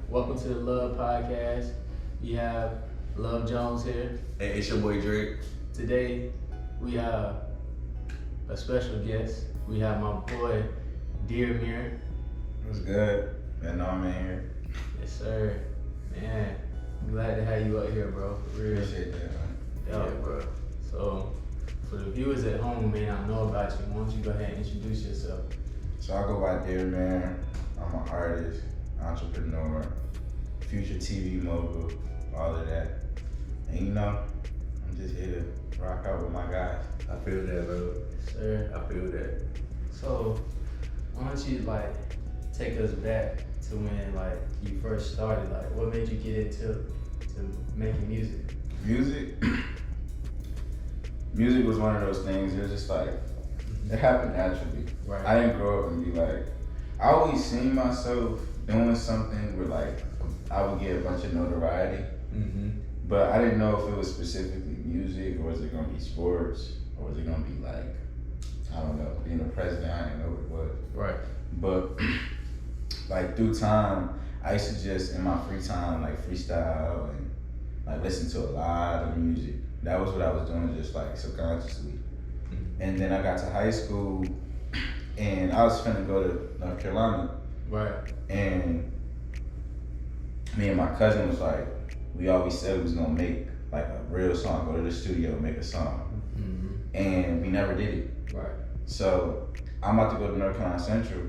Welcome to the L.U.V podcast. We have Love Jones here. Hey, it's your boy Drake. Today, we have a special guest. We have my boy, Dear Mirror. What's good? Man, I'm in here. Yes, sir. Man, I'm glad to have you up here, bro. For real. Appreciate that, man. Yeah, bro. So, for the viewers at home who may not know about you, why don't you go ahead and introduce yourself? So I go by Dear Man. I'm an artist, entrepreneur, future TV mogul, all of that. And you know, I'm just here to rock out with my guys. I feel that, bro. Yes, sir. I feel that. So, why don't you take us back to when you first started? What made you get into making music? Music was one of those things. It was just it happened naturally. Right. I didn't grow up and be I always seen myself doing something where I would get a bunch of notoriety. Mm-hmm. But I didn't know if it was specifically music, or was it gonna be sports, or was it gonna be I don't know, being a president. I didn't know what it was. Right. But through time, I used to just in my free time freestyle and listen to a lot of music. That was what I was doing, just subconsciously. Mm-hmm. And then I got to high school, and I was finna go to North Carolina. Right. And me and my cousin was we always said we was gonna make a real song, go to the studio, make a song. Mm-hmm. And we never did it. Right. So I'm about to go to North Carolina Central,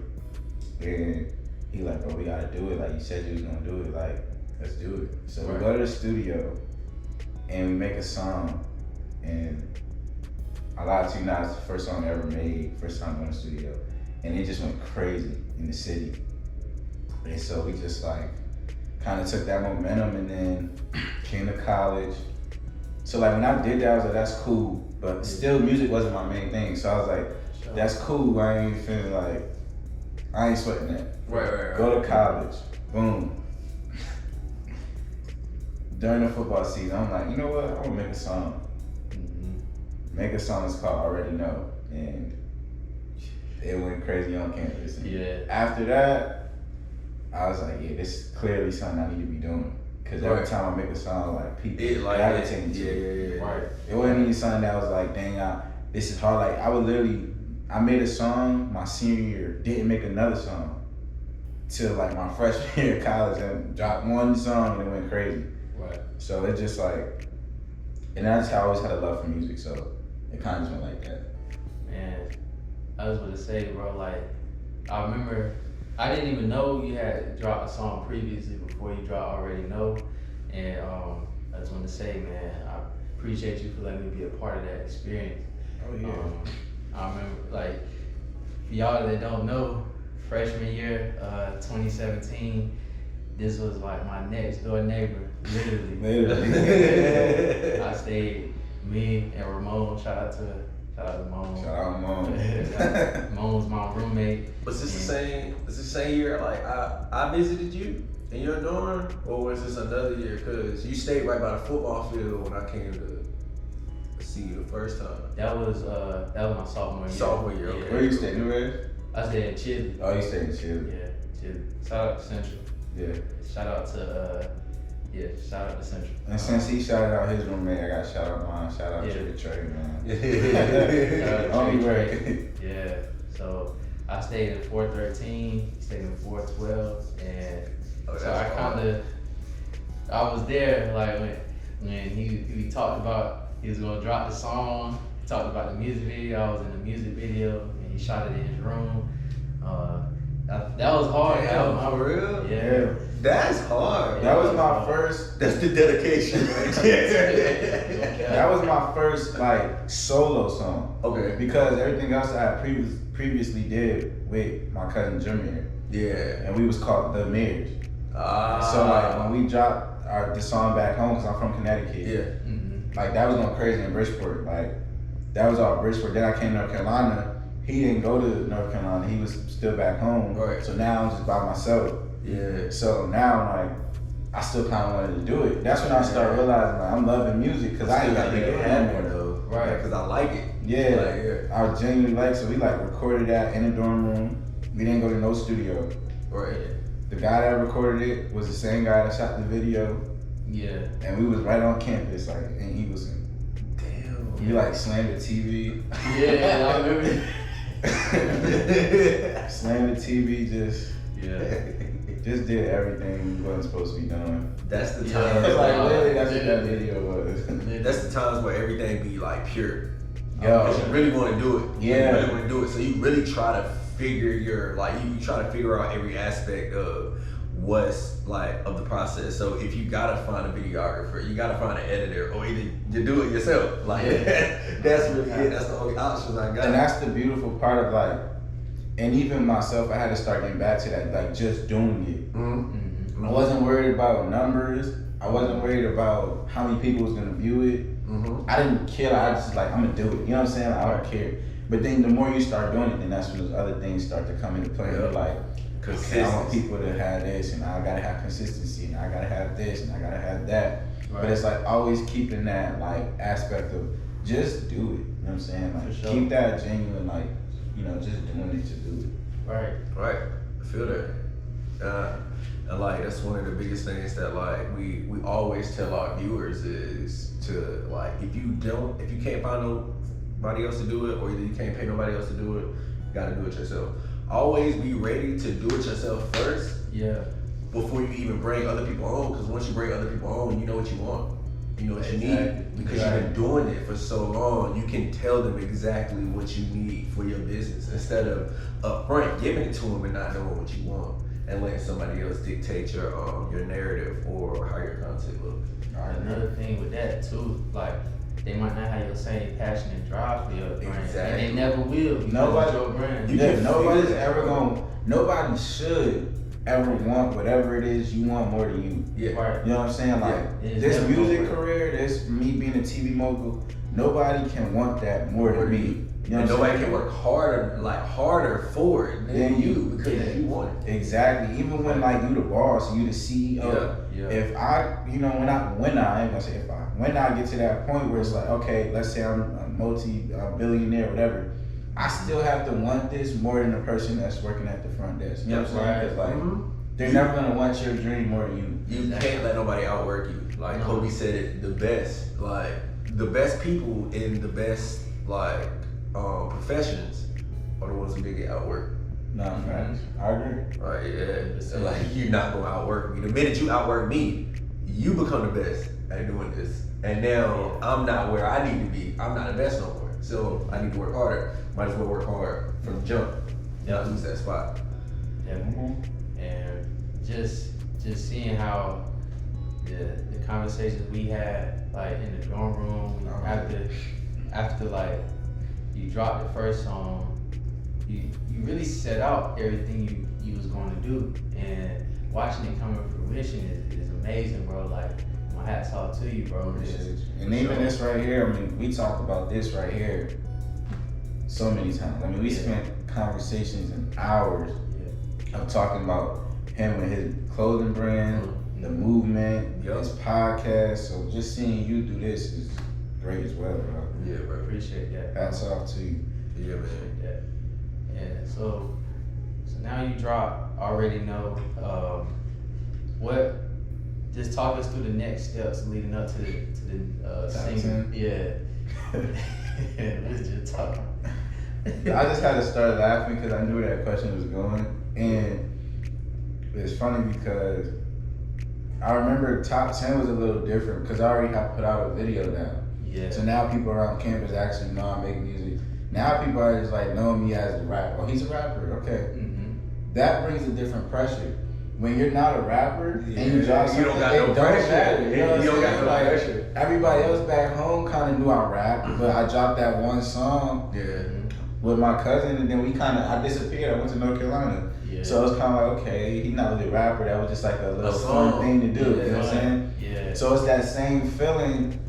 and he bro, we gotta do it. You said you was gonna do it. Let's do it. So Right. we go to the studio, and we make a song, and I lied to you not, it's the first song I ever made, first time going to the studio, and it just went crazy in the city. And so we just kind of took that momentum, and then came to college. So when I did that, I was that's cool, but still music wasn't my main thing. So I was Sure. that's cool. I ain't feeling I ain't sweating that. Right. Go to college, boom. During the football season, I'm you know what? I'm gonna make a song. Mm-hmm. Make a song that's called Already Know, and it went crazy on campus. Yeah. After that, I was yeah, this is clearly something I need to be doing. Cause every Right. time I make a song, people It gravitate to it. yeah. Right. It wasn't even something that was dang, this is hard. I made a song my senior year, didn't make another song till my freshman year of college, and dropped one song and it went crazy. Right. So it just and that's how I always had a love for music. So it kind of just went like that. Man, I was going to say, bro, I remember I didn't even know you had dropped a song previously before you dropped Already Know. And I just want to say, man, I appreciate you for letting me be a part of that experience. Oh yeah. I remember, for y'all that don't know, freshman year, 2017, this was my next door neighbor, literally. I stayed, me and Ramon, shout out to Ramon. Shout out Mom. Ramon was my roommate. Was this the same year I visited you in your dorm, or was this another year? Cause you stayed right by the football field when I came to see you the first time. That was my sophomore year. Sophomore year, okay. Where you stay, New Red? I stayed in Chile. Oh, you stay in Chile. Yeah, Chile. Shout out to Central. Yeah. Shout out to Central. And since he shouted out his roommate, I got to shout out mine. Shout out Yeah. Trick or Trey, man. Shout out to Only Trey. way. Yeah. So I stayed in 413. He stayed in 412, and so I was there when he talked about he was gonna drop the song. He talked about the music video. I was in the music video, and he shot it in his room. That was hard. Damn, for real? Yeah. That's hard. That was my first. That's the dedication right there. That was my first solo song. Okay. Because everything else I had previously did with my cousin Jameer, Yeah. and we was called The Mirrors. So when we dropped the song back home, cause I'm from Connecticut. Yeah. Mm-hmm. That was going crazy in Bridgeport. That was all Bridgeport. Then I came to North Carolina. He didn't go to North Carolina. He was still back home. Right. So now I'm just by myself. Yeah. So now I still kind of wanted to do it. That's when I started realizing I'm loving music, because I ain't got to make it happen. though. Right. Because I like it. Yeah. I genuinely so we recorded that in the dorm room. We didn't go to no studio. Right. the guy that recorded it was the same guy that shot the video. Yeah. And we was right on campus, like in Eagleson. Damn. We like slammed the TV. Yeah, I remember. Slammed the TV, just did everything we wasn't supposed to be doing. That's the Yeah. time. It's like literally that's what that video was. That's the times where everything be like pure. Yo. Because you really want to do it. Yeah. You really want to do it. So you really try to figure you try to figure out every aspect of what's like of the process. So if you gotta find a videographer, you gotta find an editor, or either you do it yourself. Like that's really it. That's the only options I got. And that's the beautiful part of like, and even myself, I had to start getting back to that, like just doing it. Mm-hmm. I wasn't worried about numbers. I wasn't worried about how many people was gonna view it. Mm-hmm. I didn't care. I just like, I'm gonna do it. You know what I'm saying? Like, I don't care. But then the more you start doing it, then that's when those other things start to come into play. Yeah. You're like, okay, I want people to have this, and I gotta have consistency, and I gotta have this, and I gotta have that. Right. But it's like always keeping that like aspect of just do it. You know what I'm saying? Like For sure. keep that genuine, like, you know, just doing it to do it. Right. Right. I feel that. And like that's one of the biggest things that like we always tell our viewers is to like if you can't find nobody else to do it, or either you can't pay nobody else to do it, you gotta do it yourself. Always be ready to do it yourself first. Yeah. Before you even bring other people on, because once you bring other people on, you know what you want. You know what you Exactly. need. Because you've been doing it for so long, you can tell them exactly what you need for your business instead of upfront giving it to them and not knowing what you want and letting somebody else dictate your narrative or how your content looks. Another thing with that too, like they might not have your same passion and drive for your brand, Exactly. and they never will because Nobody- it's your brand. Nobody should ever want whatever it is you want more than you. Yeah. Right. You know what I'm saying? Like Yeah. this It's music never career, this me being a TV mogul, nobody can want that more than me. You know And what I'm nobody saying? can work harder for it than you because you want it. Exactly. Even when like you the boss, you the CEO. Yeah. If I, you know, when I ain't gonna say if I, when I get to that point where it's like, okay, let's say I'm a multi-billionaire, whatever, I still have to want this more than the person that's working at the front desk. You know what I'm saying? 'Cause, like, they're never gonna want your dream more than you. You can't let nobody outwork you. Like Kobe said it the best. Like the best people in the best like professions are the ones who did get outworked. No, facts. I agree. Right? Yeah. So, like you're not gonna outwork me. The minute you outwork me, you become the best at doing this. And now I'm not where I need to be. I'm not the best no more. So I need to work harder. Might as well work hard from the jump. Not lose that spot. Definitely. And just seeing how the conversations we had like in the dorm room after like you dropped the first song, you really set out everything you was going to do, and watching it come to fruition is amazing, bro. Like my hat's off to you, bro. And even this right here, I mean, we talked about this right here so many times. I mean, we spent conversations and hours of talking about him with his clothing brand, the movement, his podcast. So just seeing you do this is great as well, bro. Yeah, bro. Appreciate that. Hats off to you. Yeah, man. Appreciate that. Yeah. So now you drop. Already know what. Just talk us through the next steps leading up to the Top single. 10? Yeah. Let's just talk. I just had to start laughing because I knew where that question was going. And it's funny because I remember Top 10 was a little different because I already had put out a video down. Yeah. So now people around campus actually know I make music. Now people are just like knowing me as a rapper. Oh, he's a rapper, okay. Mm-hmm. That brings a different pressure. When you're not a rapper and you drop you something, don't got it no don't pressure. matter. You know what I'm You don't got saying? no Like, pressure. everybody else back home kind of knew I rap, but I dropped that one song Yeah. with my cousin, and then I disappeared. I went to North Carolina. Yeah. So it's kind of like, okay, he's not really a rapper. That was just like a little song. fun thing to do. Yeah, You know what I'm saying? Yeah. So it's that same feeling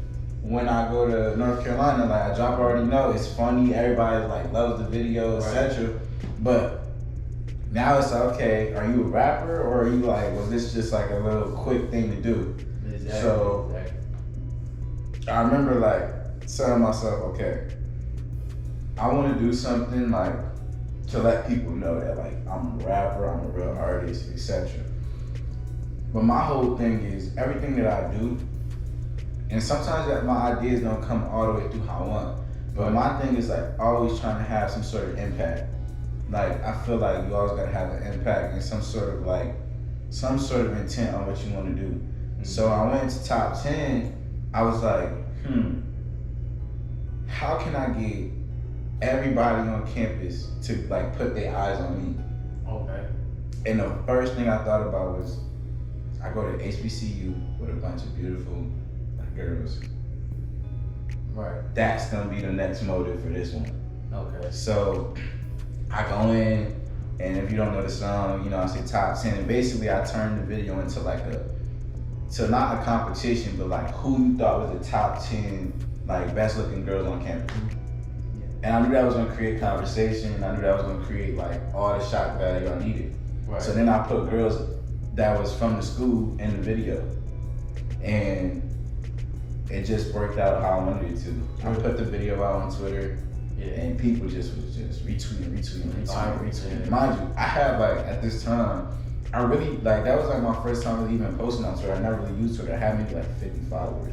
when I go to North Carolina. Like I drop, I already know it's funny. Everybody like loves the video, etc. But now it's like, okay, are you a rapper or are you like, was this just like a little quick thing to do? Exactly. So I remember like telling myself, okay, I want to do something like to let people know that like I'm a rapper, I'm a real artist, etc. But my whole thing is everything that I do, and sometimes that my ideas don't come all the way through how I want. But my thing is like always trying to have some sort of impact. Like I feel like you always gotta have an impact and some sort of intent on what you want to do. Mm-hmm. So I went to top 10. I was like, how can I get everybody on campus to like put their eyes on me? Okay. And the first thing I thought about was I go to HBCU with a bunch of beautiful girls. Right. That's gonna be the next motive for this one. Okay. So I go in, and if you don't know the song, you know, I say top 10, and basically I turned the video into like not a competition, but like who you thought was the top 10 like best looking girls on campus. Yeah. And I knew that was gonna create conversation, and I knew that was gonna create like all the shock value I needed. Right. So then I put girls that was from the school in the video, and it just worked out how I wanted it to. I put the video out on Twitter, and people just was retweeting. Mind you, I had like at this time, I really like that was like my first time really even posting on Twitter. I never really used Twitter. I had maybe like 50 followers,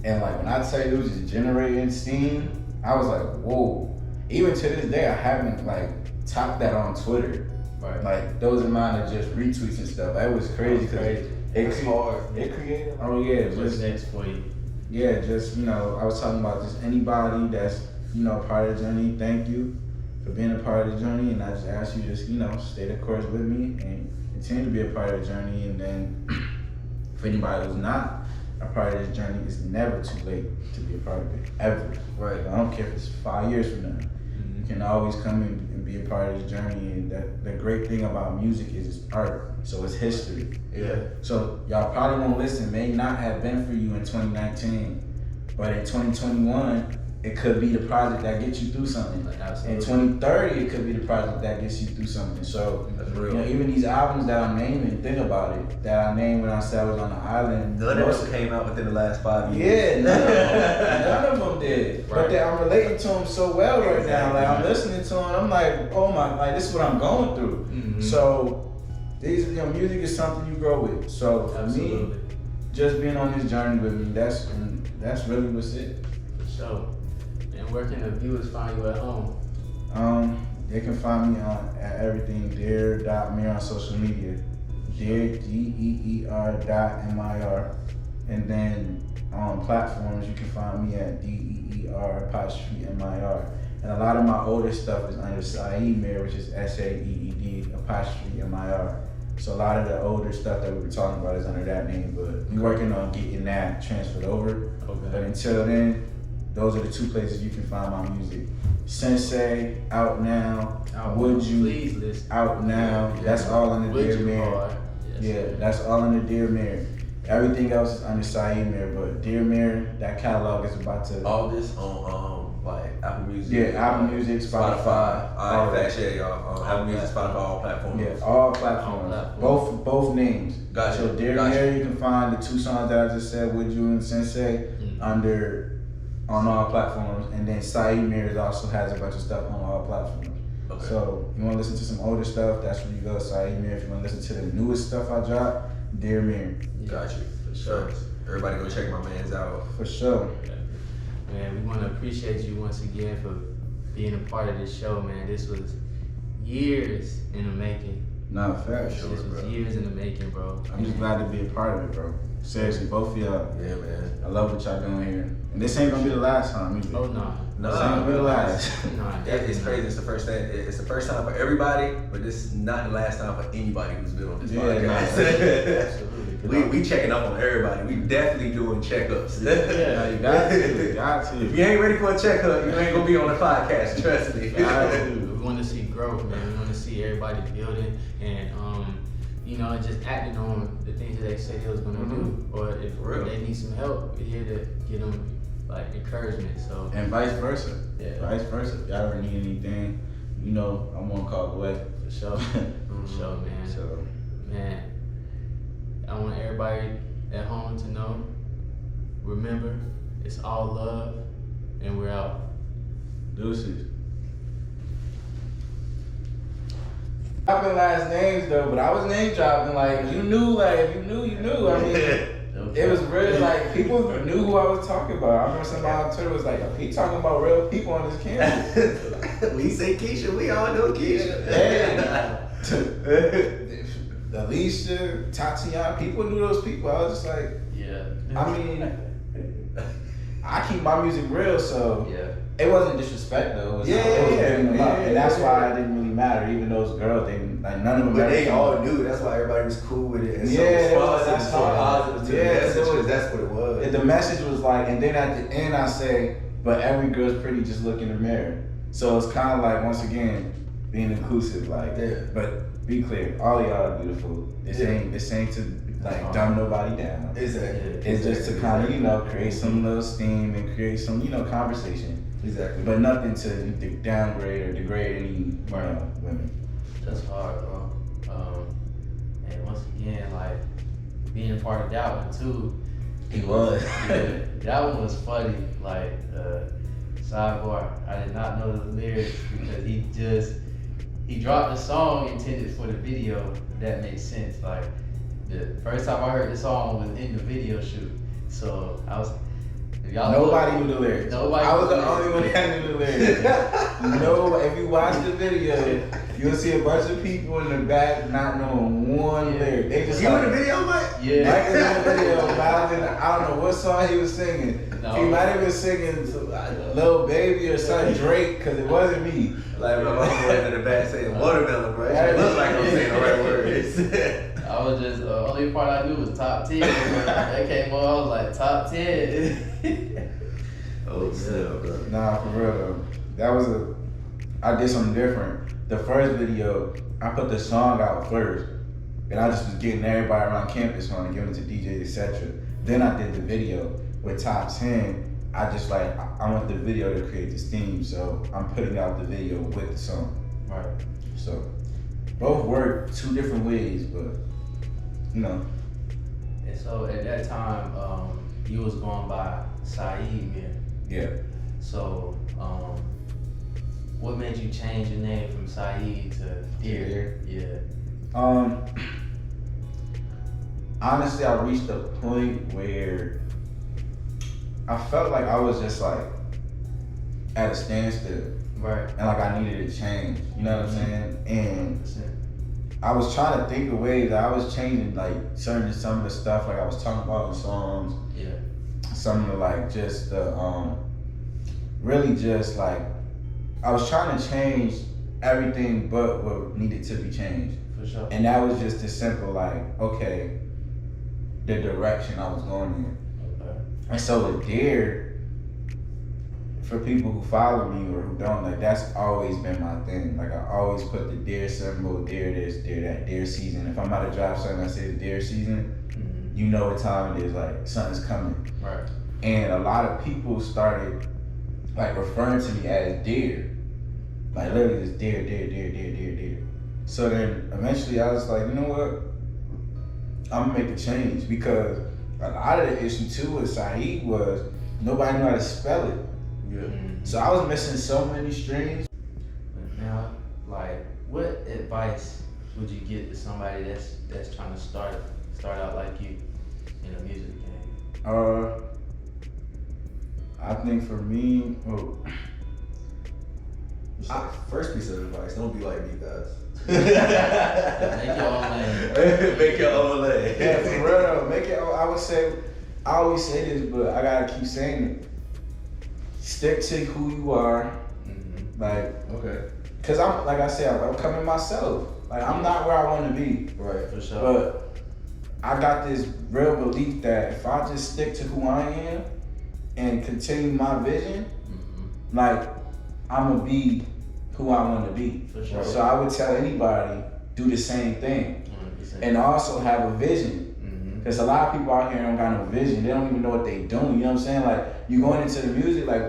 and like when I tell you it was just generating steam, I was like, whoa. Even to this day, I haven't like topped that on Twitter. Right. Like those amount of just retweets and stuff. That was crazy because it created. Oh yeah, what's next for you? Yeah, just, you know, I was talking about just anybody that's, you know, part of the journey. Thank you for being a part of the journey. And I just ask you just, you know, stay the course with me and continue to be a part of the journey. And then for anybody who's not a part of this journey, it's never too late to be a part of it, ever. Right. I don't care if it's 5 years from now. Mm-hmm. You can always come in and be a part of the journey. And the great thing about music is it's art. So it's history. Yeah. So y'all probably won't listen, may not have been for you in 2019, but in 2021, it could be the project that gets you through something. Like, in 2030, it could be the project that gets you through something. So, that's real. You know, even these albums that I'm naming, think about it, that I named when I said I was on the island. None of them came out within the last 5 years. Yeah, none of them did. Right. But I'm relating to them so well right now. Like I'm listening to them, I'm like, oh my, like this is what I'm going through. Mm-hmm. So, these, you know, music is something you grow with. So for me, just being on this journey with me, that's really what's it. For sure. And where can the viewers find you at home? They can find me at everything deer.mir on social media. Deer, DEER.MIR. And then on platforms, you can find me at DEER''MIR. And a lot of my older stuff is under Saeed Mir, which is SAEED''MIR. So a lot of the older stuff that we were talking about is under that name, but we're working on getting that transferred over. Okay. But until then, those are the two places you can find my music. Sensei, out now. Would You, please listen. Out now. Yeah. That's all under Dear Mir. Yes, that's all under Dear Mir. Everything else is under Saeed Mir, but Dear Mir, that catalog is about to. All this on like Apple Music. Yeah, Apple Music, Spotify. All that shit, y'all. Apple Music, Spotify, all platforms. Yeah, all platforms. Both names. Gotcha. So Dear Mir, you can find the two songs that I just said, Would You and Sensei, on all platforms, and then Saeed Mir also has a bunch of stuff on all platforms. Okay. So if you want to listen to some older stuff, that's where you go, Saeed Mir. If you want to listen to the newest stuff I dropped, Dear Mir. Got you. For sure. Everybody go check my man's out. For sure. Man, we want to appreciate you once again for being a part of this show, man. This was years in the making. Nah, fair. This was years in the making, bro. I'm just glad to be a part of it, bro. Seriously, both of y'all. Yeah, man. I love what y'all doing here. And this ain't gonna be the last time either. Oh, no. This ain't gonna be the last. It's crazy. It's the first thing. It's the first time for everybody, but this is not the last time for anybody who's been on this podcast. Absolutely. We checking up on everybody. We definitely doing checkups. Yeah, you got to. If you ain't ready for a checkup, you ain't gonna be on the podcast. Trust me. We want to see growth, man. We want to see everybody building and you know, just acting on the things that they say they was gonna do, or if they need some help, we're here to give them like encouragement. So and vice versa. Yeah. Vice versa. If y'all ever need anything, you know, I'm one call away. For sure. For sure, man. So, man, I want everybody at home to know. Remember, it's all love, and we're out. Deuces. dropping last names though, but I was name dropping. Like you knew, like if you knew, you knew. I mean. It was really like people knew who I was talking about. I remember somebody on Twitter was like, "He talking about real people on this campus." We say Keisha, we all know Keisha. Alicia, Tatiana, people knew those people. I was just like, Yeah. I mean, I keep my music real, so Yeah. it wasn't disrespect though. It was, Yeah, it was yeah, giving them up, yeah, and that's yeah. why it didn't really matter. Even those girls, they like none of them. But they ever- all knew. That's why everybody was cool with it. And so Yeah, responsive, that's so all. positive to Yeah, the message, so because that's what it was. The message was like, and then at the end I say, but every girl's pretty, just look in the mirror. So it's kind of like, once again, being inclusive, like, Yeah. but be clear, all y'all are beautiful. This ain't to like dumb nobody down. Exactly. It's just to kind of, you know, create some little steam and create some, you know, conversation. Exactly. But nothing to downgrade or degrade any, you know, women. That's hard, bro. And once again, like being a part of that one too. He was. Yeah, that one was funny. Like sidebar, I did not know the lyrics because he dropped the song intended for the video. If that makes sense. Like the first time I heard the song was in the video shoot. So I was. If y'all Nobody knew the lyrics. Nobody I was knew the the only one that knew the lyrics. No, if you watch the video, you'll see a bunch of people in the back not knowing one lyric. They just You like, in the video, Mike? Yeah. Mike was in the video, mouthing, I don't know what song he was singing. No. He might have been singing Lil Baby or something Drake, because it wasn't me. Like my mom was in the back saying watermelon, bro. It looked like I'm saying the right words. I was just only part I knew was top 10. That came on, I was like top 10. Oh snap, bro. Nah, for real though. That was I did something different. The first video, I put the song out first. And I just was getting everybody around campus on and giving it to DJs, etc. Then I did the video with top 10. I just like, I want the video to create this theme, so I'm putting out the video with the song. Right. So both work two different ways, but you know. And so at that time, you was going by Saeed, man. Yeah. So, what made you change your name from Saeed to Dear? Yeah. Honestly, I reached a point where I felt like I was just like at a standstill. Right. And like I needed to change. You know what I'm saying? And 100%. I was trying to think of ways that I was changing like some of the stuff like I was talking about in songs. Yeah. Some of the like just the really just like I was trying to change everything but what needed to be changed. For sure. And that was just a simple like, okay, the direction I was going in. Okay. And so with Dear, for people who follow me or who don't, like that's always been my thing. Like I always put the Dear symbol, Dear this, Dear that, Dear season. If I'm about to drop something that says Dear season, Mm-hmm. you know what time it is, like something's coming. Right. And a lot of people started like referring to me as Dear. Like literally just Dear, Dear, Dear, Dear, Dear, Dear. So then eventually I was like, you know what? I'm gonna make a change because a lot of the issue too with Saeed was nobody knew how to spell it. Yeah. Mm-hmm. So I was missing so many strings. Now, like, what advice would you give to somebody that's trying to start out like you in a music game? I think for me, Just like first piece of advice, don't be like me, guys. Make your own lane. Make your own lane. yeah, for real though, make it. I would say, I always say this, but I gotta keep saying it. Stick to who you are, Mm-hmm. like, Okay. cause I'm like I said, I'm coming myself. Like I'm not where I want to be, Right. For sure. but I got this real belief that if I just stick to who I am and continue my vision, Mm-hmm. like I'm gonna be who I want to be. For sure. So I would tell anybody do the same thing, 100%. and also have a vision. Mm-hmm. Because a lot of people out here don't got no vision. They don't even know what they doing. You know what I'm saying? Like you going into the music, like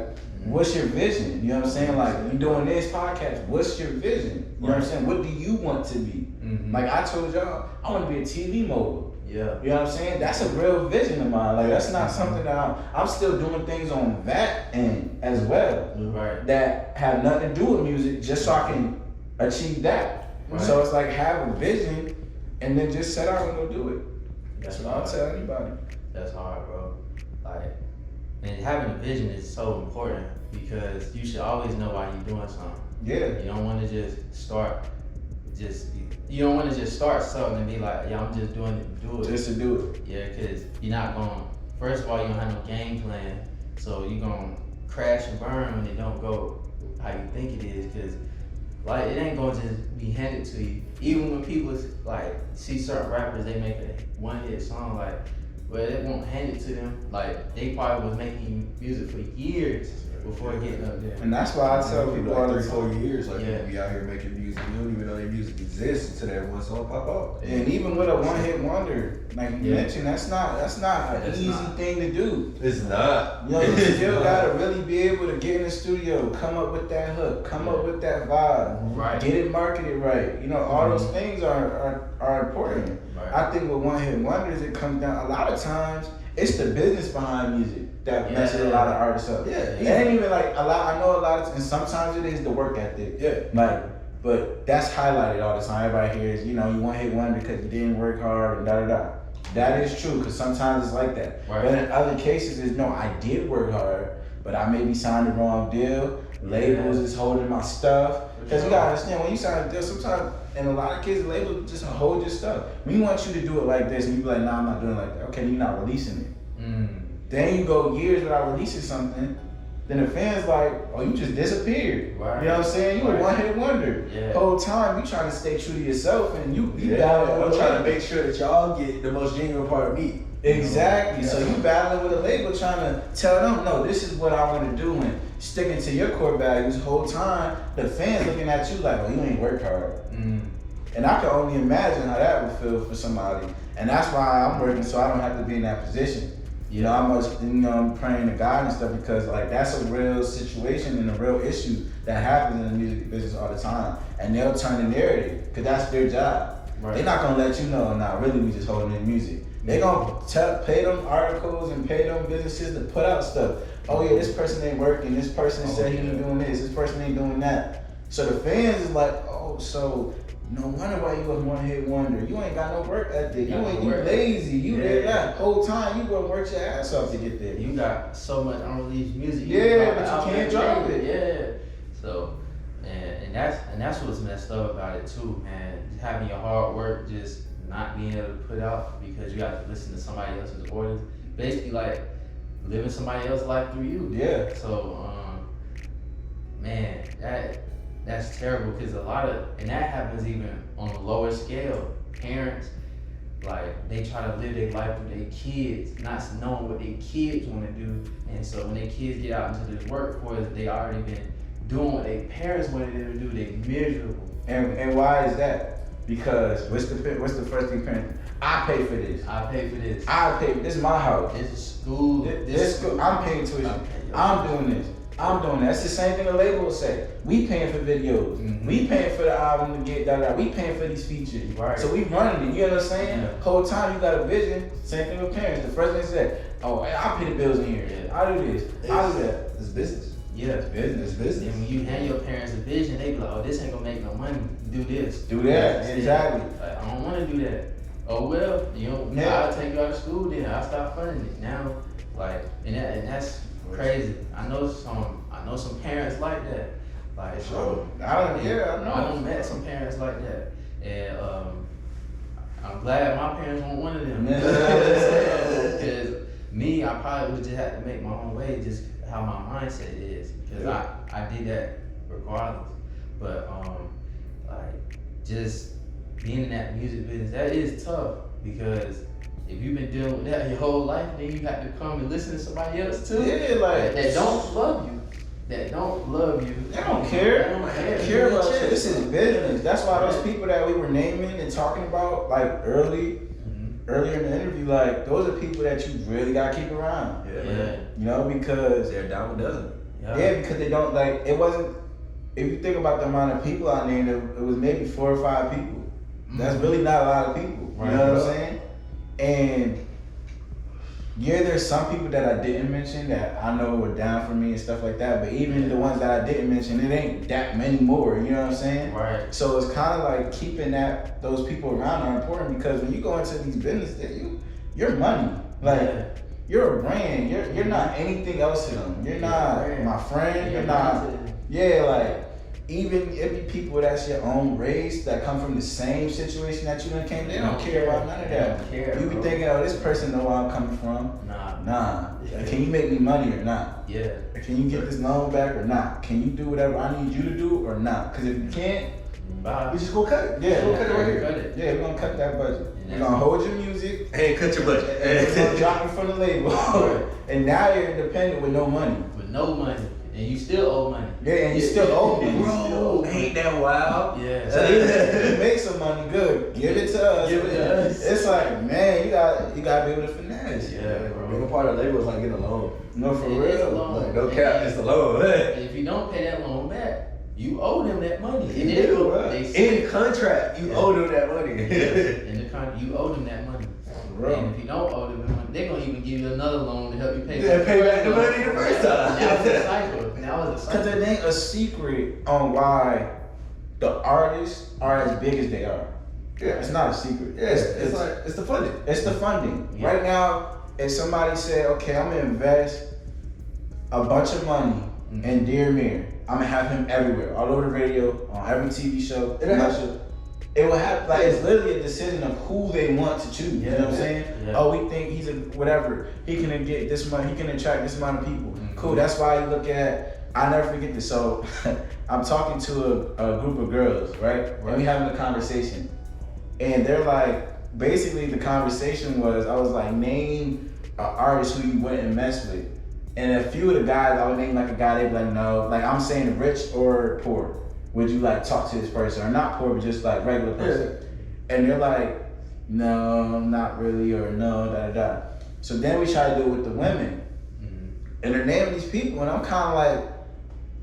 what's your vision? You know what I'm saying? Like you doing this podcast, what's your vision? You know what I'm saying? What do you want to be? Mm-hmm. Like I told y'all, I want to be a TV mogul. Yeah. You know what I'm saying? That's a real vision of mine. Like that's not something that I'm still doing things on that end as well Right. that have nothing to do with music, just so I can achieve that. Right. So it's like have a vision and then just set out and go do it. That's what I'll tell anybody. That's hard, bro. Like, and having a vision is so important because you should always know why you're doing something. Yeah. You don't want to just start, you don't want to just start something and be like, yeah, I'm just doing it to do it. Just to do it. Yeah, because you're not going to, first of all, you don't have no game plan. So you're going to crash and burn when it don't go how you think it is. Because, like, it ain't going to just be handed to you. Even when people, like, see certain rappers, they make a one-hit song, like, well, it won't hand it to them. Like, they probably was making music for years before getting up there. And that's why I tell people all the 3-4 years, like Yeah. we be out here making music. You don't even know their music exists until that one song pop up. And even with a one-hit wonder, like you mentioned, that's not an easy thing to do. It's not. You know, you still gotta really be able to get in the studio, come up with that hook, come up with that vibe, Right. get it marketed right. You know, all those things are important. Right. I think with one-hit wonders, it comes down. A lot of times, it's the business behind music that messes a lot of artists up. Yeah. It ain't even like a lot. I know a lot of, and sometimes it is the work ethic. Yeah. Like, but that's highlighted all the time. Everybody hears, you know, you one-hit wonder because you didn't work hard and da da da. That is true because sometimes it's like that. Right. But in other cases, it's no, I did work hard, but I maybe signed the wrong deal. Labels is holding my stuff. Because you gotta understand, when you sign a deal, sometimes, in a lot of cases, labels just hold your stuff. We want you to do it like this, and you be like, nah, I'm not doing it like that. Okay, then you're not releasing it. Then you go years without releasing something, then the fans like, oh, you just disappeared. Right. You know what I'm saying? You a one-hit wonder. Yeah. Whole time, you trying to stay true to yourself, and you Yeah, battling I'm with a trying to label. make sure that y'all get the most genuine part of me. Exactly. Yeah. So you battling with a label trying to tell them, no, this is what I want to do, and sticking to your core values the whole time. The fans looking at you like, oh, you ain't worked hard. And I can only imagine how that would feel for somebody. And that's why I'm working so I don't have to be in that position. You know, I'm praying to God and stuff because like that's a real situation and a real issue that happens in the music business all the time. And they'll turn the narrative because that's their job. Right. They're not gonna let you know, nah, really we just holding in music. They're gonna pay them articles and pay them businesses to put out stuff. Oh yeah, this person ain't working, this person said he ain't doing this person ain't doing that. So the fans is like, oh, so no wonder why you a one-hit wonder. You ain't got no work ethic. You lazy. You did that whole time. You gonna work your ass off to get there. You got so much unreleased music. Yeah, but you can't drop it. Yeah. So, and that's what's messed up about it too, man. Having your hard work just not being able to put out because you got to listen to somebody else's orders. Basically, like living somebody else's life through you. Yeah. So, man, that's terrible because and that happens even on a lower scale. Parents, like, they try to live their life with their kids, not knowing what their kids want to do. And so when their kids get out into the workforce, they already been doing what their parents wanted them to do. They miserable. And why is that? Because what's the first thing parents? I pay for this. I pay for this. This is my house. This is school. This school. I'm paying tuition. I'm doing this. I'm doing that. That's the same thing a label will say. We paying for videos. We paying for the album to get that. We paying for these features. Right. So we running it. You know what I'm saying? Yeah. Whole time you got a vision. Same thing with parents. The first thing they said, oh, I pay the bills in here. Yeah. I do this. I do that. It's business. Yeah. It's business. And when you hand your parents a vision, they be like, oh, this ain't gonna make no money. Do this. Do that. Exactly. Like, I don't wanna do that. Oh well, you know, I'll take you out of school then. I'll stop funding it. Now, like, and that's crazy. I know some parents like that. Like, I know. I done met some parents like that. And I'm glad my parents weren't one of them. Because me, I probably would have just had to make my own way, just how my mindset is. Because I did that regardless. But like, just being in that music business, that is tough. Because if you've been dealing with that your whole life, then you got to come and listen to somebody else too. Yeah, like that don't love you. That don't love you. They don't care. They don't care about you. This is business. That's why those people that we were naming and talking about, like earlier in the interview, like those are people that you really gotta keep around. Yeah. You know, because they're down with dozen. Yeah, because they don't like. It wasn't. If you think about the amount of people out there, it was maybe 4 or 5 people. That's really not a lot of people. You know what I'm saying? And Yeah, there's some people that I didn't mention that I know were down for me and stuff like that. But even the ones that I didn't mention, it ain't that many more. You know what I'm saying? Right. So it's kind of like keeping those people around are important because when you go into these businesses, you're money. Like you're a brand. You're not anything else to them. You're not my friend. You're not. Yeah, like. Even if you people that's your own race that come from the same situation that you done came, they don't care about none of that. You be thinking, oh, this person know where I'm coming from. Nah. Like, can you make me money or not? Yeah. Can you get this loan back or not? Can you do whatever I need you to do or not? Because if you can't, we just gonna cut it. Yeah, we'll cut it right here. Yeah, we're gonna cut that budget. We're gonna hold your music. Hey, cut your budget. And we're gonna drop it from the label. And now you're independent with no money. With no money. And you still owe money. Yeah, and you still owe money. Bro, ain't that wild? Yeah. So even if you make some money, good. Give it to us. Give it to us. It's like, man, you gotta be able to finesse. Yeah, bro. Being a part of the label is like getting a loan. No, for It real. is a loan. Like, no cap, it's a loan. And if you don't pay that loan back, you owe them that money. And in contract, you owe them that money. In the contract, you owe them that money. Bro. And if you don't owe them the money, they're gonna even give you another loan to help you pay Yeah, pay back the money the first time. That was a cycle. Because it ain't a secret on why the artists are as big as they are. Yeah. It's not a secret. Yeah, it's the funding. It's the funding. Yeah. Right now, if somebody said, okay, I'm gonna invest a bunch of money in Dear Mir, I'm gonna have him everywhere, all over the radio, on every TV show. It will have, like, it's literally a decision of who they want to choose. You know what I'm saying? Yeah. Oh, we think he's a whatever. He can get this money. He can attract this amount of people. Cool. That's why you look at. I never forget this. So I'm talking to a group of girls, right? And we having a conversation, and they're like, basically the conversation was, I was like, name an artist who you wouldn't mess with, and a few of the guys, I would name like a guy. They'd be like, no, like I'm saying rich or poor. Would you like talk to this person, or not poor, but just like regular person? Yeah. And they're like, no, not really, or no, da da da. So then we try to do it with the women, and they're naming these people, and I'm kind of like,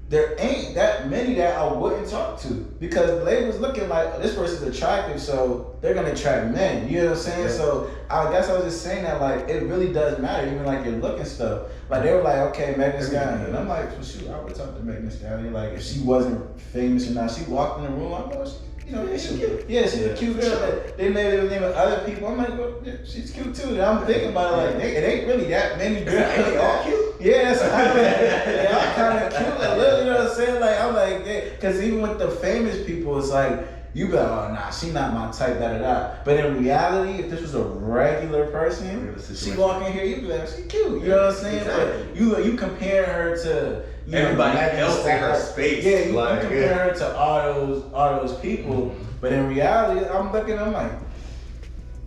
there ain't that many that I wouldn't talk to, because the label's looking like this person's attractive, so they're gonna attract men. You know what I'm saying? Yeah. So I guess I was just saying that, like, it really does matter, even like your look and stuff. Like they were like, okay, Megan Thee Stallion, and I'm like, well, shoot, I would talk to Megan Thee Stallion. Like if she wasn't famous or not, she walked in the room, I know she, you know, she's cute. Yeah, she's a cute girl. They were naming other people. I'm like, well, yeah, she's cute too. And I'm thinking about it, like, it ain't really that many girls. They all cute. Yeah, that's they all kind of cute. Like, little, you know what I'm saying? Like, I'm like, because even with the famous people, it's like, you be like, oh, nah, she not my type, da da da. But in reality, if this was a regular person, she walk in here, you be like, she cute. You know what I'm saying? Exactly. But you compare her to everybody else in her space. Yeah, you compare her to all those people. But in reality, I'm looking, I'm like,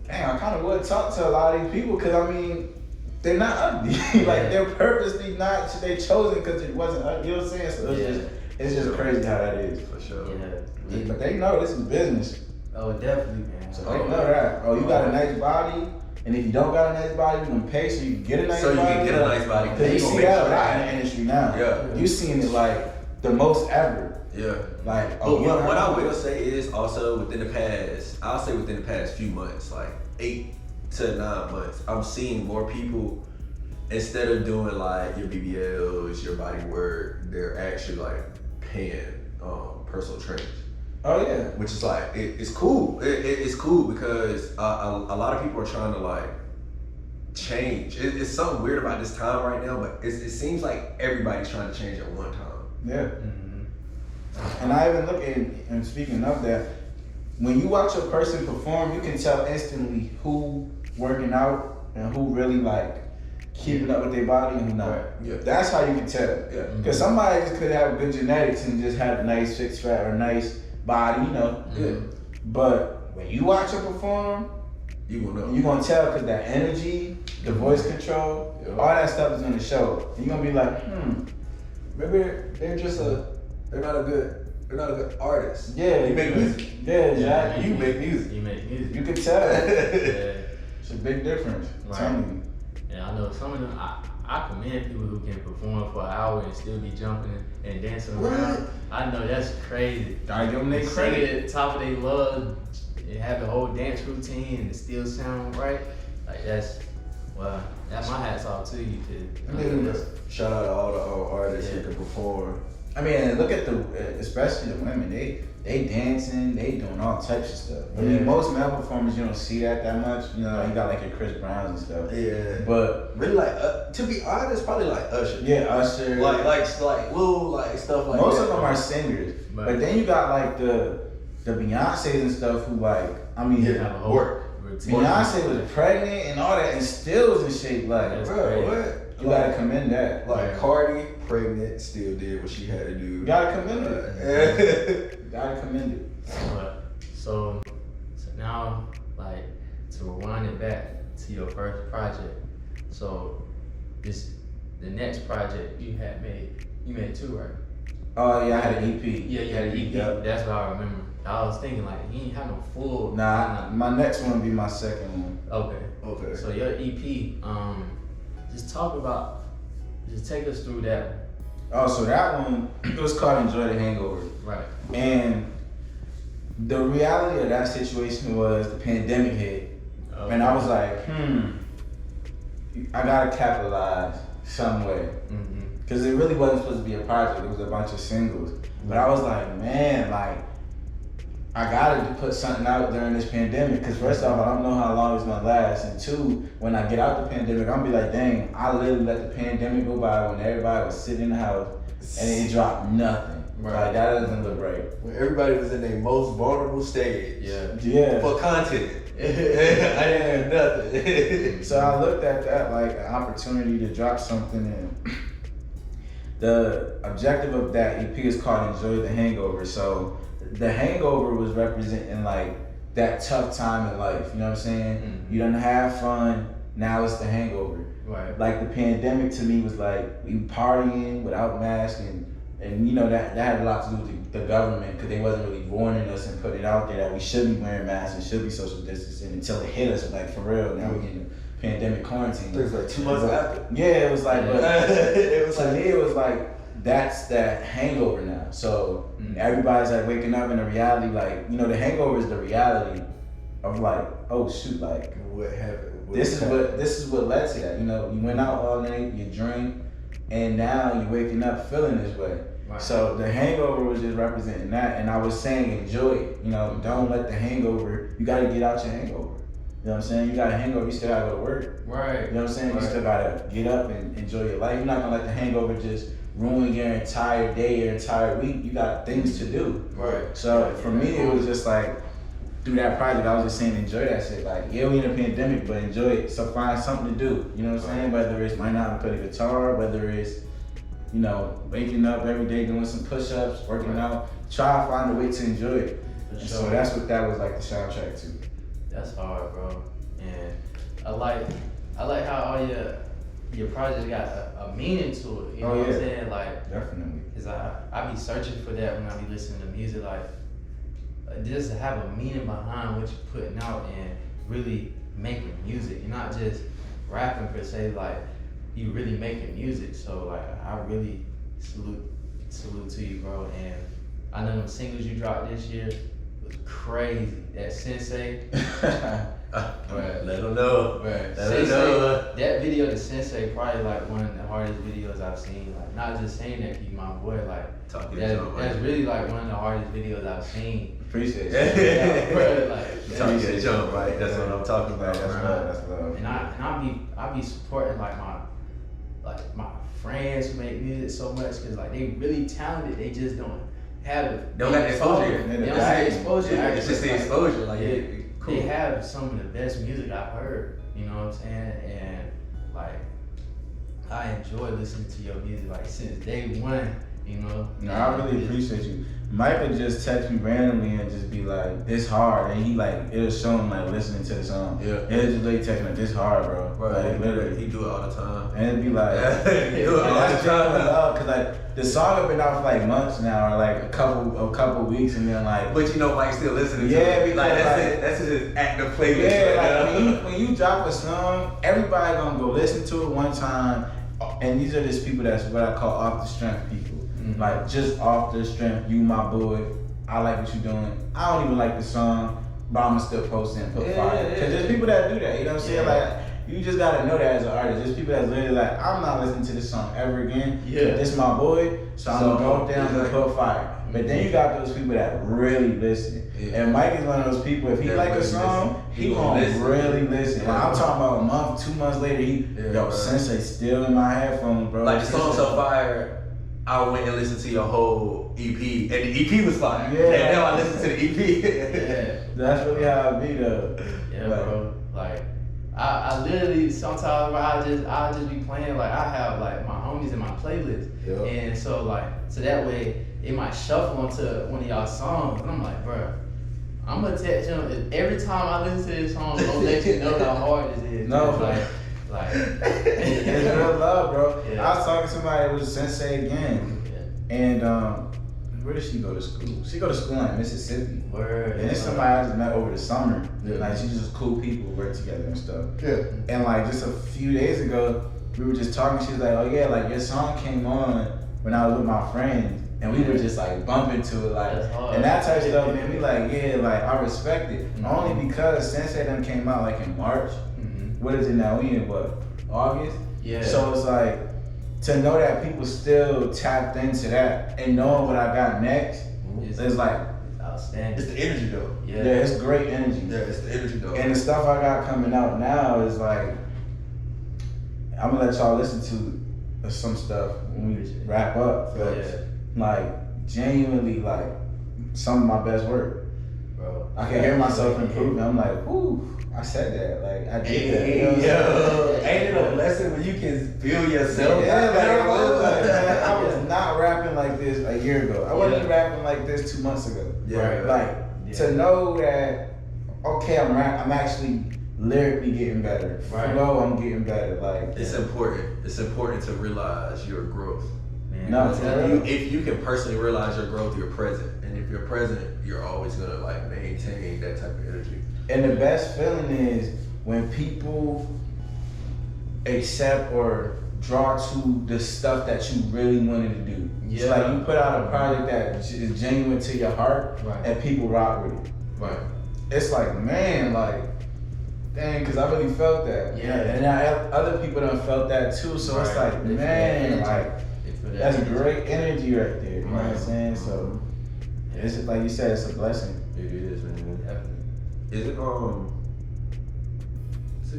dang, I kind of would talk to a lot of these people, because I mean, they're not ugly. Like they're purposely not, they chosen because it wasn't ugly. You know what I'm saying? So it's just crazy how that is. For sure. Yeah. But they know this is business. Oh, definitely, man. So they know that. Oh, you got a nice body, and if you don't got a nice body, you can pay so you can get a nice body. So you can get a nice body. Because you see that a lot in the industry now. Yeah. You seen it like the most ever. Yeah. Like, but what I will say is also within the past few months, like 8 to 9 months, I'm seeing more people, instead of doing like your BBLs, your body work, they're actually like paying personal trainers. Oh yeah. Which is like, it's cool. It's cool because a lot of people are trying to like change. It's something weird about this time right now, but it seems like everybody's trying to change at one time. Yeah. And I even look at, and speaking of that, when you watch a person perform, you can tell instantly who working out and who really like keeping up with their body and who not. Right. Yeah. That's how you can tell. Yeah. Because somebody just could have good genetics and just have a nice six pack or nice body, you know. Good. But when you watch her perform, you will know. You're gonna tell, because that energy, the voice control, all that stuff is gonna show. And you're gonna be like, maybe they're not a good artist. Yeah. You make music. Yeah, exactly. You make music. You make music. You can tell. Yeah. It's a big difference. Right. Tell me. Yeah, I know some of them. I commend people who can perform for an hour and still be jumping and dancing around. I know that's crazy. I give them their Sing credit. at the top of their lungs and have the whole dance routine and it still sound right. Like that's Well, that's my hats off to you, kid. I mean, shout out to all the artists who can perform. I mean, look at especially the women. They dancing, they doing all types of stuff. I mean, most male performers you don't see that much. You know, you got like your Chris Browns and stuff. Yeah. But really, like to be honest, probably like Usher. Yeah, Usher. Like Lil, like stuff like most that. of them are singers, but then you got like the Beyonces and stuff who like work. Beyonce was pregnant and all that, and still was in shape. Like, bro, what? You gotta commend that. Like Cardi, pregnant, still did what she had to do. You gotta commend it. You gotta commend it. So now, like, to rewind it back to your first project. So the next project you made two, right? Oh yeah, I had an EP. Yeah, you had an EP. Yep. That's what I remember. I was thinking like, you ain't have no full. Nah, my next one will be my second one. Okay. So your EP, just take us through that. Oh, so that one, it was called Enjoy the Hangover. Right. And the reality of that situation was the pandemic hit. Okay. And I was like, I gotta capitalize some way. Because it really wasn't supposed to be a project, it was a bunch of singles. But I was like, man, like, I gotta put something out during this pandemic. Because first off, I don't know how long it's gonna last. And two, when I get out the pandemic, I'm gonna be like, dang, I literally let the pandemic go by when everybody was sitting in the house and it dropped nothing. Right. Like, that doesn't look right. When everybody was in their most vulnerable stage. Yeah. For content. I didn't have nothing. So I looked at that like an opportunity to drop something, and the objective of that EP is called Enjoy the Hangover. So the hangover was representing like that tough time in life, you know what I'm saying? You done have fun, now it's the hangover. Right. Like the pandemic to me was like we partying without masks, and you know that had a lot to do with the government, because they wasn't really warning us and putting it out there that we should be wearing masks and should be social distancing until it hit us, like for real. Now we're getting pandemic quarantine. It was like 2 months after. Yeah, it was like, to me it was like, that's that hangover now. So everybody's like waking up in the reality, like, you know, the hangover is the reality of like, oh shoot, like what happened? This is what led to that. You know, you went out all night, you drink, and now you're waking up feeling this way. Right. So the hangover was just representing that, and I was saying enjoy it. You know, don't let the hangover. You got to get out your hangover. You know what I'm saying? You got a hangover, you still got to go to work. Right. You know what I'm saying? You still got to get up and enjoy your life. You're not gonna let the hangover just ruin your entire day, your entire week. You got things to do. Right. So for me, it was just like, through that project, I was just saying enjoy that shit. Like, yeah, we in a pandemic, but enjoy it. So find something to do. You know what I'm saying? Whether it's learning how to play the guitar, whether it's, you know, waking up every day doing some push-ups, working out. Try to find a way to enjoy it. And so that's what that was like, the soundtrack to. That's hard, bro. And I like how all your projects got a meaning to it. You know what I'm saying? Like, definitely. Cause I be searching for that when I be listening to music. Like, just to have a meaning behind what you're putting out and really making music. You're not just rapping per se. Like, you really making music. So like, I really salute to you, bro. And I know them singles you dropped this year was crazy. That Sensei. Let them know. Let them know. That video to Sensei probably like one of the hardest videos I've seen. Like, not just saying that, you my boy. Like, that's really like one of the hardest videos I've seen. Appreciate it. Yeah, bro, like, talking that jump, right? That's what I'm talking about. That's love. That's love. And I be supporting like my friends who make music so much, because like they really talented. They just don't have it. Don't have the exposure. They don't have the exposure. Yeah, it's just the exposure. Like, cool. They have some of the best music I've heard. You know what I'm saying? And like, I enjoy listening to your music like since day one. You know? No, I really appreciate you. Mike would just text me randomly and just be like, "It's hard," and he like, it'll show him like listening to the song. Yeah. It'll just like text me, "This hard, bro." Like, literally, he do it all the time. And it'd be like, he do it all the time. Cause like the song have been out for like months now, or like a couple weeks, and then like. But you know, Mike's still listening to it. Like that's his active playlist. Yeah, like when you drop a song, everybody gonna go listen to it one time, and these are just people that's what I call off the strength people. Like, just off the strength, you my boy, I like what you doing. I don't even like the song, but I'ma still post it and put fire. Cause there's people that do that, you know what I'm saying? Like, you just gotta know that as an artist. There's people that's literally like, I'm not listening to this song ever again. Yeah. This my boy, so I'm gonna go down and put fire. But then you got those people that really listen. Yeah. And Mike is one of those people, if he like a song, he gonna really listen. Like, I'm talking about a month, 2 months later, yo, Sensei still in my headphones, bro. Like the song so fire, I went and listened to your whole EP, and the EP was fire. Yeah. And now I listen to the EP. Yeah. That's really how I be though. Yeah, bro. Like, I literally sometimes I just be playing, like, I have like my homies in my playlist, and so that way it might shuffle onto one of y'all songs, and I'm like, bro, I'm gonna text him every time I listen to this song. I'm gonna let you know how hard this is. No, like it's real love, bro. Yeah. I was talking to somebody that was Sensei again, and where did she go to school? She go to school in Mississippi. Word. And it's somebody I just met over the summer. Yeah. Like, she's just cool people, work together and stuff. Yeah. And like just a few days ago, we were just talking. She was like, "Oh yeah, like your song came on when I was with my friends, and we were just like bumping to it, like, and that type of stuff, man. We like, yeah, like I respect it, only because Sensei done came out like in March. What is it now? We in what? August? Yeah. So it's like, to know that people still tapped into that and knowing what I got next, it's like outstanding. It's the energy though. Yeah, it's great energy. Yeah, it's the energy though. And the stuff I got coming out now is like, I'm gonna let y'all listen to some stuff when we wrap up. But like, genuinely, like, some of my best work. Bro, I can hear myself improving. I'm like, whoo, I said that. Like, I did that. Ain't it a blessing when you can feel yourself? Yeah, man, I was not rapping like this a year ago. I wasn't rapping like this 2 months ago. Yeah. Like, to know that, okay, I'm actually lyrically getting better. Right. Flow, I'm getting better. Like, it's important. It's important to realize your growth. Man, no, if you can personally realize your growth, you're present. And if you're present, you're always gonna like maintain that type of energy. And the best feeling is when people accept or draw to the stuff that you really wanted to do. Yeah. It's like you put out a project that is genuine to your heart, and people rock with it. Right. It's like, man, like, dang, because I really felt that. Yeah. And other people done felt that too. So it's like, man, like, that's great energy right there. You know what I'm saying? So it's like you said, it's a blessing. It is, man. Is it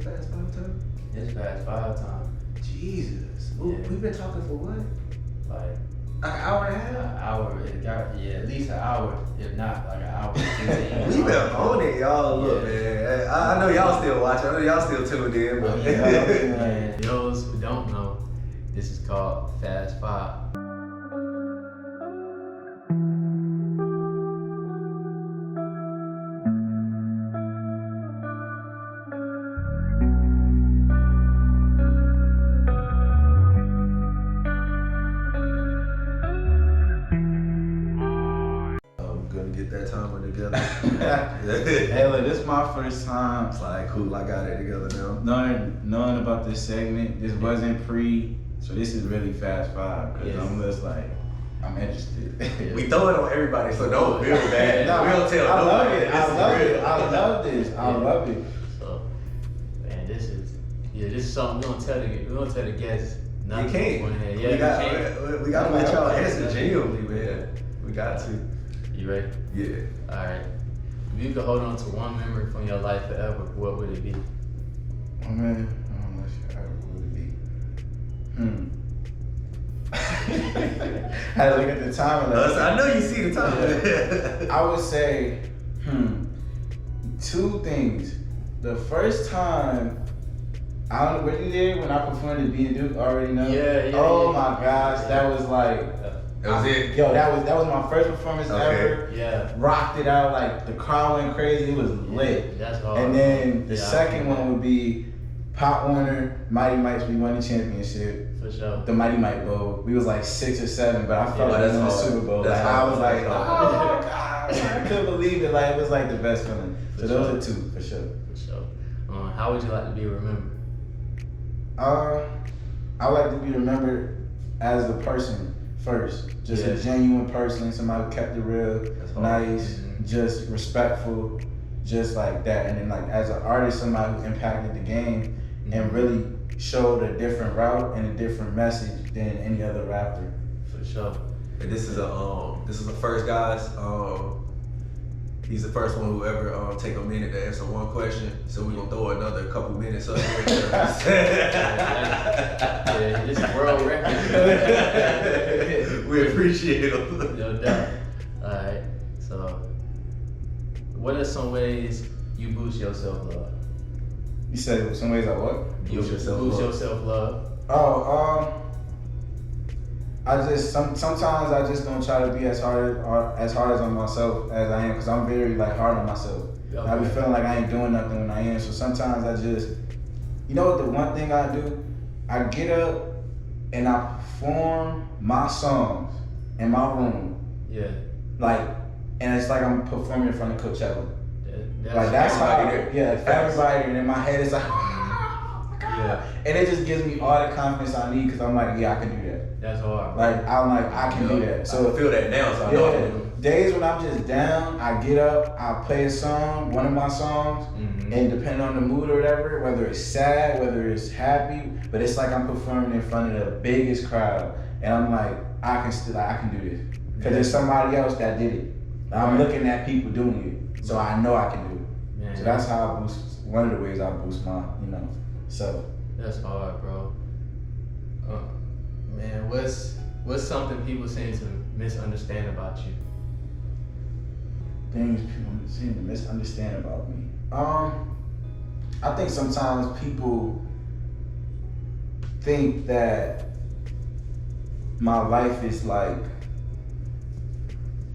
fast 5 time? It's fast 5 time. Jesus. Ooh, we've been talking for what? Like an hour and a half? An hour. It got at least an hour, if not like an hour. We've been on it, y'all. Look, man. I know y'all still watching. I know y'all still tuned in. But and those who don't know, this is called Fast 5. Hey, look, this is my first time. It's like, cool, I got it together now. Knowing about this segment, this wasn't pre, so this is really Fast 5, because I'm just like, I'm interested. We throw it on everybody, so don't feel bad. No, we don't tell I love nobody. it. I love this. I love it. So, man, this is something we don't tell the guests. You can't. Yeah, we gotta let y'all answer genuinely, man. We got to. You ready? Yeah. All right. If you could hold on to one memory from your life forever, what would it be? Oh man, what would it be? Had to look at the time. I know you see the time. I would say, 2 things. The first time, I don't know what you did when I performed at B&D Duke. Already know. Yeah. Oh my gosh, that was like. That was it. Yo, that was my first performance ever. Yeah. Rocked it out, like the crowd went crazy. It was lit. That's hard. And then the second one would be Pop Warner, Mighty Mike's. We won the championship. For sure. The Mighty Mike Bowl. We was like 6 or 7, but I felt like we won the Super Bowl. Like, I was like, oh god, I couldn't believe it. Like, it was like the best feeling. So those are 2 for sure. For sure. How would you like to be remembered? I like to be remembered as a person first. Just a genuine person, somebody who kept it real, nice, just respectful, just like that. And then like as an artist, somebody who impacted the game and really showed a different route and a different message than any other rapper. For sure. And this is the first guys. He's the first one who ever take a minute to answer one question. So we're gonna throw another couple minutes up here. Yeah, this is world record. We appreciate him. No doubt. Alright, so what are some ways you boost your self-love? You said some ways I what? Boost your self-love. Boost your self-love. I just sometimes I just don't try to be as hard as on myself as I am, because I'm very like hard on myself. Okay. I be feeling like I ain't doing nothing when I am. So sometimes I just, you know what, the one thing I do, I get up and I perform my songs in my room. Yeah. Like, and it's like I'm performing in front of Coachella. That's how, there. yeah, everybody, and in my head it's like, Yeah. and it just gives me all the confidence I need, because I'm like, yeah, I can do that. That's hard. Like, I can do that. So I feel that now, so I know I can do it. Days when I'm just down, I get up, I play a song, one of my songs, and depending on the mood or whatever, whether it's sad, whether it's happy, but it's like I'm performing in front of the biggest crowd, and I'm like, I can do this, because there's somebody else that did it. I'm looking at people doing it, so I know I can do it. Man. So that's how I boost. One of the ways I boost my, self. That's hard, bro. Man, what's something people seem to misunderstand about you? Things people seem to misunderstand about me. I think sometimes people think that my life is like.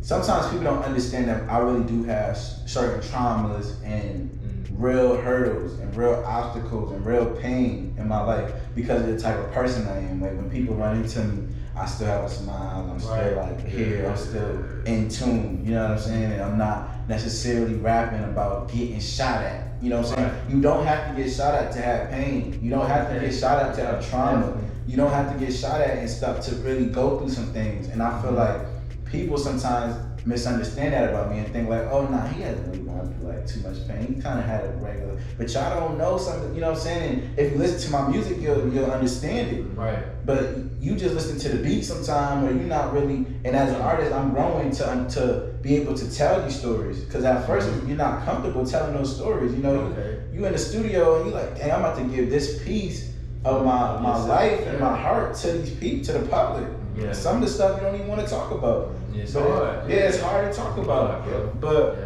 Sometimes people don't understand that I really do have certain traumas and real hurdles and real obstacles and real pain in my life because of the type of person I am. Like when people run into me, I still have a smile. I'm still like here. I'm still in tune. You know what I'm saying? And I'm not necessarily rapping about getting shot at. You know what I'm saying? You don't have to get shot at to have pain. You don't have to get shot at to have trauma. You don't have to get shot at and stuff to really go through some things. And I feel like people sometimes misunderstand that about me and think like, oh nah, he hasn't really gone through like too much pain. He kind of had a regular, but y'all don't know something. You know what I'm saying? And if you listen to my music, you'll understand it. Right. But you just listen to the beat sometime, or you're not really. And as an artist, I'm growing to be able to tell these stories. Because at first you're not comfortable telling those stories. You know, you in the studio and you like, dang, I'm about to give this piece of my life and my heart to these people, to the public. Yeah. Some of the stuff you don't even want to talk about. It's hard. It's hard to talk about. But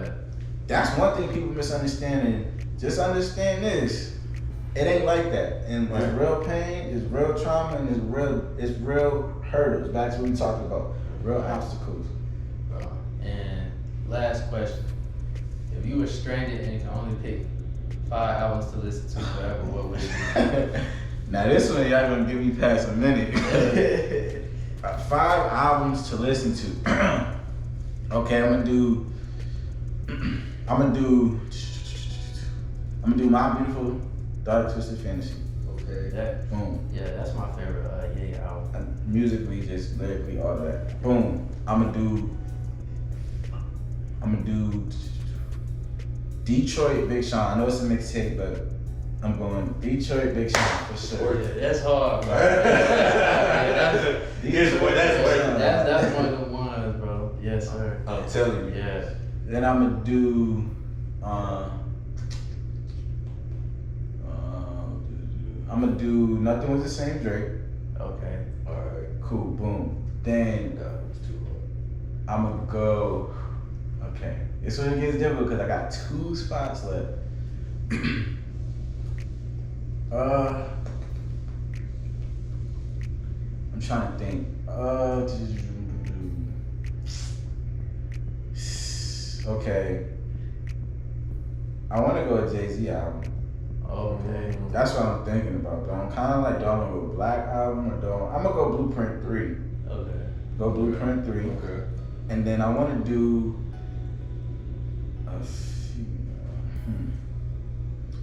that's one thing people misunderstand. And just understand this: it ain't like that. And it's real pain, it's real trauma, and it's real hurdles. Back to what we talked about, real obstacles. And last question: if you were stranded and you can only pick 5 albums to listen to forever, what would it be? Now this one, y'all gonna give me past a minute. 5 albums to listen to. Okay, I'm gonna do My Beautiful Dark Twisted Fantasy. Okay. Boom. Yeah, that's my favorite album. Musically, just lyrically, all that. Boom. I'm gonna do Detroit Big Sean. I know it's a mixtape, but I'm going Detroit Big Sean for sure. Yeah, that's hard, bro. That's one of the ones, bro. Yes, sir. I'm telling you. Yeah. Then I'm gonna do Nothing Was the Same, Drake. Okay. Alright. Cool, boom. Then I'm gonna go. Okay, this one gets difficult because I got 2 spots left. I'm trying to think. Okay. I want to go with Jay-Z album. Okay. That's what I'm thinking about. Though. I'm kind of like, do I want to go Black album or don't? I'm gonna go Blueprint 3. Okay. Go Blueprint 3. Okay. And then I want to do.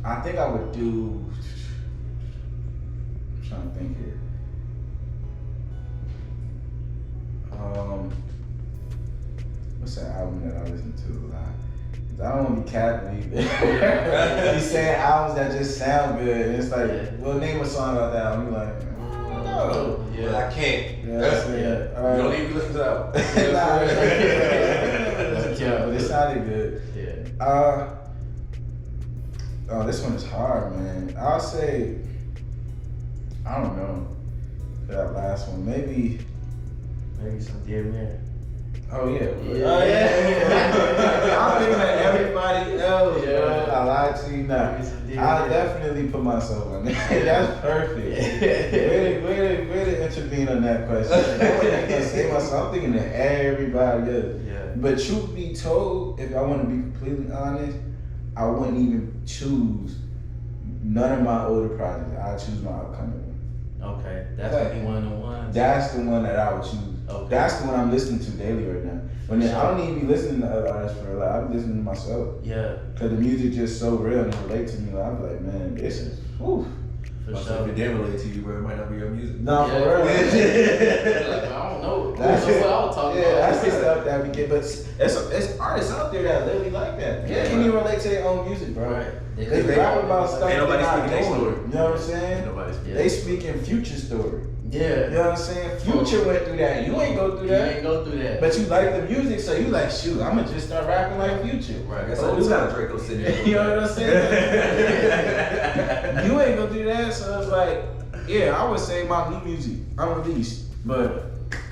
I think I would do. I'm trying to think here. What's that album that I listen to a lot? I don't want to be capping. He's saying albums that just sound good, and it's like, well, name a song about that album. You're like, I don't know. Yeah, well, I can't. You know what I'm saying? You don't even listen to that. But it sounded good. Yeah. Oh, this one is hard, man. I'll say, I don't know. That last one, maybe some Dear Mary. Oh yeah. Yeah. I'm thinking of everybody else, Yeah. bro. I lied to you now. I'll definitely put myself on that. That's perfect. Way to intervene on that question. I wasn't gonna say myself. I'm thinking of everybody else. Yeah. But truth be told, if I want to be completely honest, I wouldn't even choose none of my older projects. I'd choose my upcoming one. Okay, that's gonna be one of the ones. That's the one that I would choose. Okay. That's the one I'm listening to daily right now. I don't even be listening to other artists for like I'm listening to myself. Yeah. Cause the music just so real and it relates to me. Like, I'm like, man, this is whew. For So sure. if it didn't relate to you, bro, it might not be your music. No, for real. Like, I don't know. That's what I was talking about. That's the stuff that we get. But it's artists out there that literally like that. Yeah, can't even relate to their own music, bro. Right. They rap about stuff Ain't nobody they're not speaking their doing. story. You know what I'm saying? Ain't nobody speaking. They speaking future story. Yeah. You know what I'm saying? Future went through that. You ain't go through You that. ain't go through that. But you like the music, so you like, shoot, I'm gonna just start rapping like Future. Right. That's all. It's got a Draco sitting there. You know what I'm saying? You ain't gonna do that, so it's like, yeah, I would say my new music unreleased, but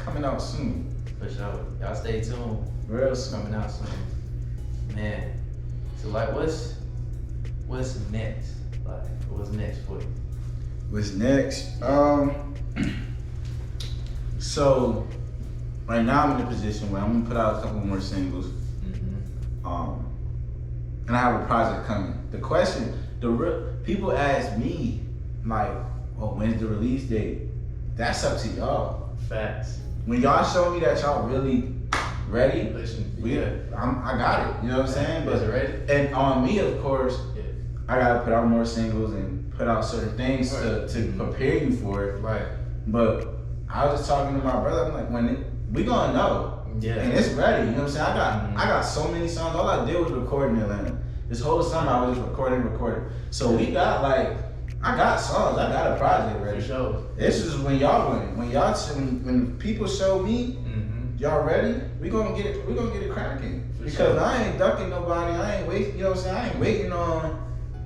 coming out soon. For sure. Y'all stay tuned. Real soon. Coming out soon. Man. So like what's next? Like what's next for you? What's next? So right now I'm in a position where I'm gonna put out a couple more singles. And I have a project coming. The question, people ask me like, oh, when's the release date? That's up to y'all. Facts. When y'all show me that y'all really ready, I got it. You know what I'm saying? Is it ready? And on me, of course, Yeah. I gotta put out more singles and put out certain things Right. to prepare you for it. Right. But I was just talking to my brother. I'm like, we gonna know, Yeah. and it's ready. You know what I'm saying? I got so many songs. All I did was record in Atlanta. This whole summer I was just recording. So we got I got songs. I got a project ready. For sure. This is when y'all win. When people show me, y'all ready? We gonna get it cracking. Because sure. I ain't ducking nobody. I ain't waiting. You know what I'm saying? I ain't waiting on.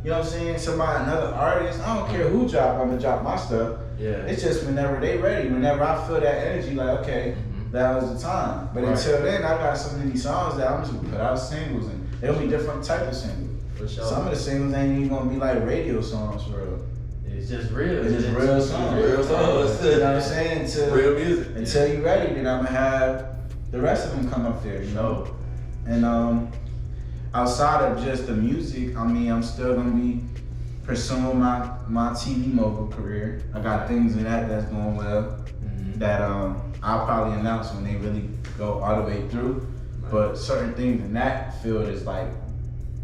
You know what I'm saying? Another artist. I don't care who drop. I'm gonna drop my stuff. Yeah. It's just whenever they ready. Whenever I feel that energy, like okay, that was the time. But until then, I got so many songs that I'm just gonna put out singles, and it'll be different type of singles. For sure. Some of the singles ain't even gonna be like radio songs for real. It's just real. It's just real songs. Real songs. You know what I'm saying? Real music. Until you ready, then I'm gonna have the rest of them come up there. You know. And outside of just the music, I mean, I'm still gonna be pursuing my TV mogul career. I got things in that's going well that I'll probably announce when they really go all the way through. Right. But certain things in that field is like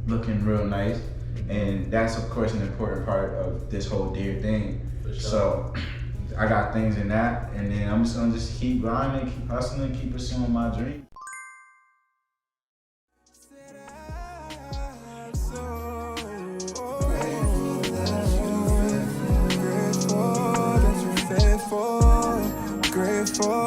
looking real nice, and that's of course an important part of this whole Dear thing. For sure. So I got things in that, and then I'm just gonna keep grinding, keep hustling, keep pursuing my dream. Grateful